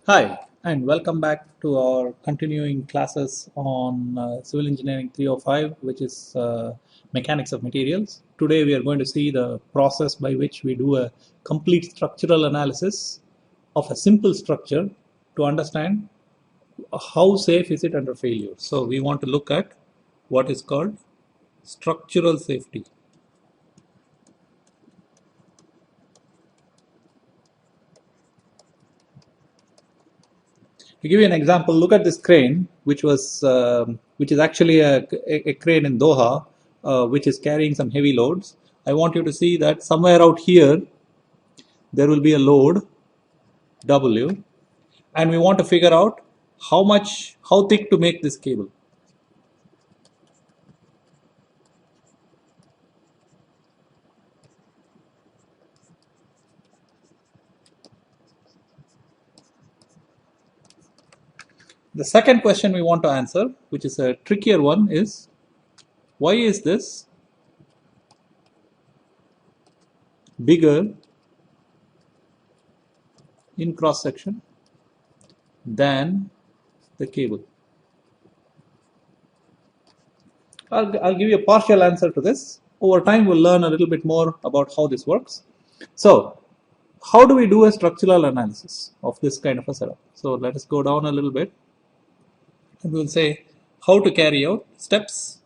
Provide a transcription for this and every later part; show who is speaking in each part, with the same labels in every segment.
Speaker 1: Hi, and welcome back to our continuing classes on Civil Engineering 305, which is Mechanics of Materials. Today we are going to see the process by which we do a complete structural analysis of a simple structure to understand how safe is it under failure. So we want to look at what is called structural safety. To give you an example, look at this crane, which is actually a crane in Doha, which is carrying some heavy loads. I want you to see that somewhere out here there will be a load W, and we want to figure out how thick to make this cable. The second question we want to answer, which is a trickier one, is why is this bigger in cross section than the cable? I'll give you a partial answer to this. Over time, we'll learn a little bit more about how this works. So, how do we do a structural analysis of this kind of a setup? So, let us go down a little bit and we'll say how to carry out steps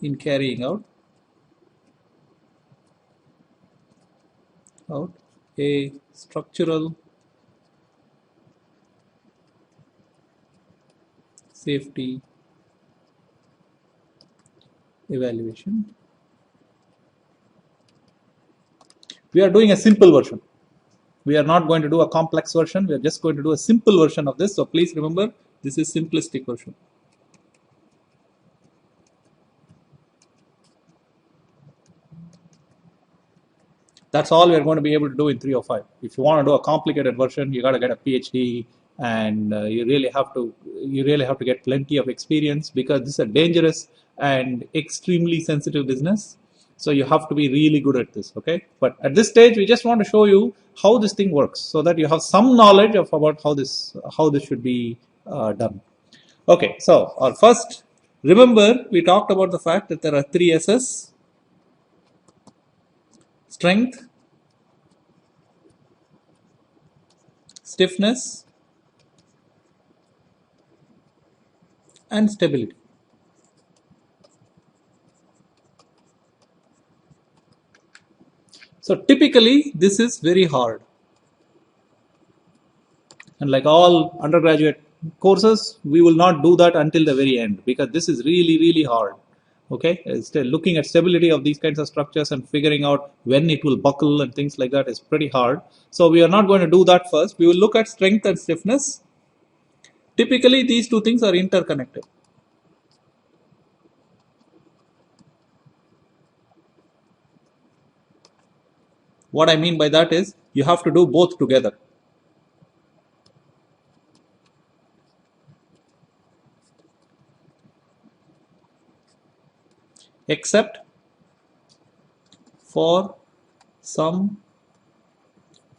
Speaker 1: in carrying out a structural safety evaluation. We are doing a simple version. We are not going to do a complex version. We are just going to do a simple version of this. So please remember, this is simplistic version. That's all we're going to be able to do in 305. If you want to do a complicated version, you got to get a PhD, and you really have to get plenty of experience, because this is a dangerous and extremely sensitive business. So you have to be really good at this, okay? But at this stage, we just want to show you how this thing works, so that you have some knowledge of about how this should be done. Okay, so our first, remember we talked about the fact that there are three S's: strength, stiffness, and stability. So typically this is very hard, and like all undergraduate courses, we will not do that until the very end, because this is really hard. Okay, looking at stability of these kinds of structures and figuring out when it will buckle and things like that is pretty hard. So we are not going to do that first. We will look at strength and stiffness. Typically these two things are interconnected. What I mean by that is you have to do both together. Except for some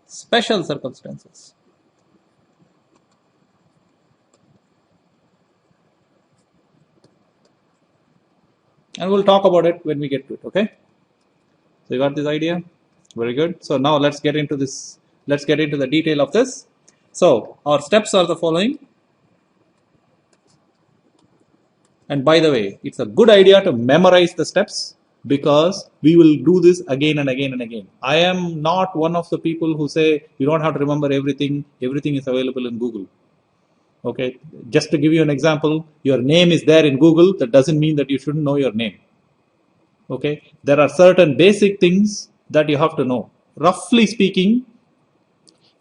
Speaker 1: special circumstances. And we'll talk about it when we get to it, okay? So you got this idea? Very good. So now let's get into this. Let's get into the detail of this. So our steps are the following. And by the way, it's a good idea to memorize the steps, because we will do this again and again and again. I am not one of the people who say you don't have to remember everything. Everything is available in Google. Okay. Just to give you an example, your name is there in Google. That doesn't mean that you shouldn't know your name. Okay. There are certain basic things that you have to know. Roughly speaking,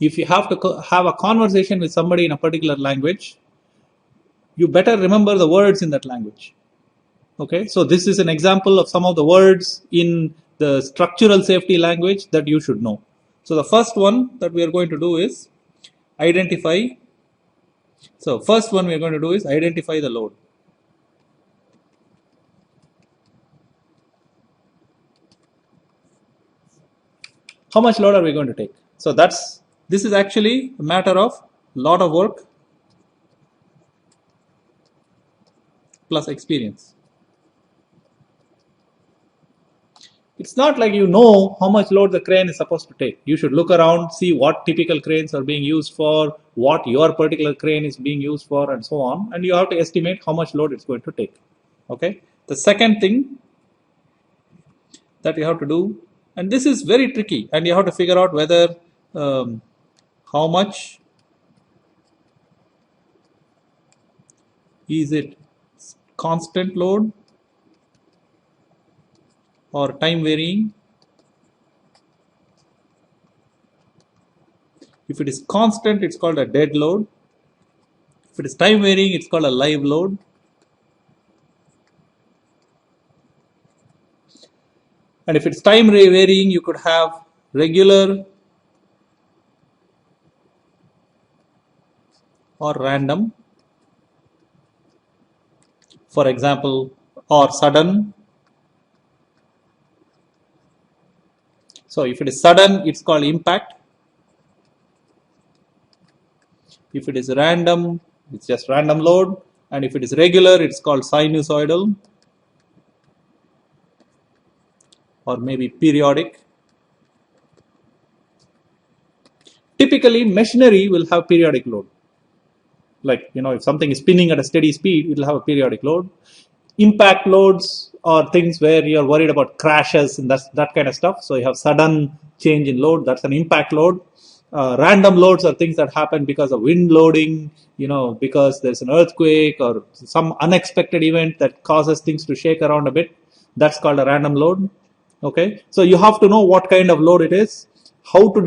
Speaker 1: if you have to have a conversation with somebody in a particular language, you better remember the words in that language. Okay, so this is an example of some of the words in the structural safety language that you should know. So the first one that we are going to do is identify. So first one we are going to do is identify the load. How much load are we going to take? So that's This is actually a matter of lot of work plus experience. It's not like you know how much load the crane is supposed to take. You should look around, see what typical cranes are being used for, what your particular crane is being used for, and so on. And you have to estimate how much load it's going to take. Okay. The second thing that you have to do, and this is very tricky, and you have to figure out whether how much is it constant load or time varying. If it is constant, it's called a dead load. If it is time varying, it's called a live load. And if it's time varying, you could have regular or random. For example, or sudden. So if it is sudden, it's called impact. If it is random, it's just random load. And if it is regular, it's called sinusoidal or maybe periodic. Typically, machinery will have periodic load. Like, if something is spinning at a steady speed, it will have a periodic load. Impact loads are things where you're worried about crashes and that kind of stuff. So you have sudden change in load, that's an impact load. Random loads are things that happen because of wind loading, because there's an earthquake or some unexpected event that causes things to shake around a bit. That's called a random load. Okay, so you have to know what kind of load it is, how to